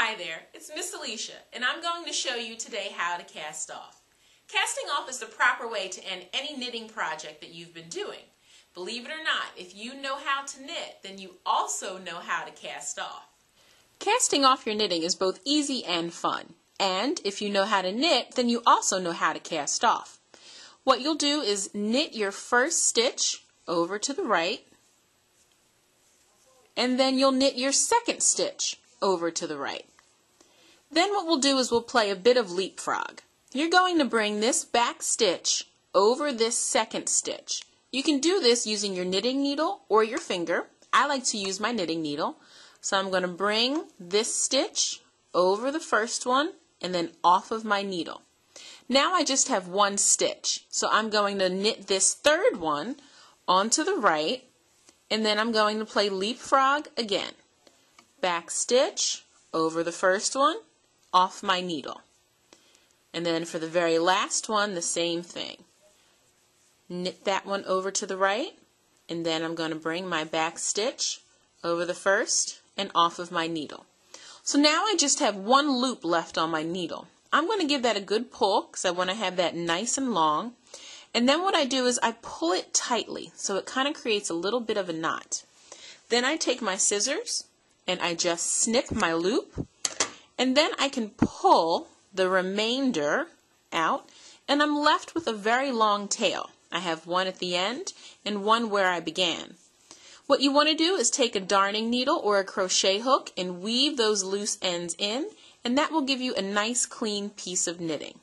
Hi there, it's Miss Alisha, and I'm going to show you today how to cast off. Casting off is the proper way to end any knitting project that you've been doing. Believe it or not, if you know how to knit, then you also know how to cast off. Casting off your knitting is both easy and fun. And if you know how to knit, then you also know how to cast off. What you'll do is knit your first stitch over to the right, and then you'll knit your second stitch over to the right. Then what we'll do is we'll play a bit of leapfrog. You're going to bring this back stitch over this second stitch. You can do this using your knitting needle or your finger. I like to use my knitting needle. So I'm going to bring this stitch over the first one and then off of my needle. Now I just have one stitch. So I'm going to knit this third one onto the right, and then I'm going to play leapfrog again. Back stitch over the first one, off my needle. And then for the very last one, the same thing. Knit that one over to the right, and then I'm going to bring my back stitch over the first and off of my needle. So now I just have one loop left on my needle. I'm going to give that a good pull because I want to have that nice and long. And then what I do is I pull it tightly so it kind of creates a little bit of a knot. Then I take my scissors and I just snip my loop, and then I can pull the remainder out, and I'm left with a very long tail. I have one at the end and one where I began. What you want to do is take a darning needle or a crochet hook and weave those loose ends in, and that will give you a nice clean piece of knitting.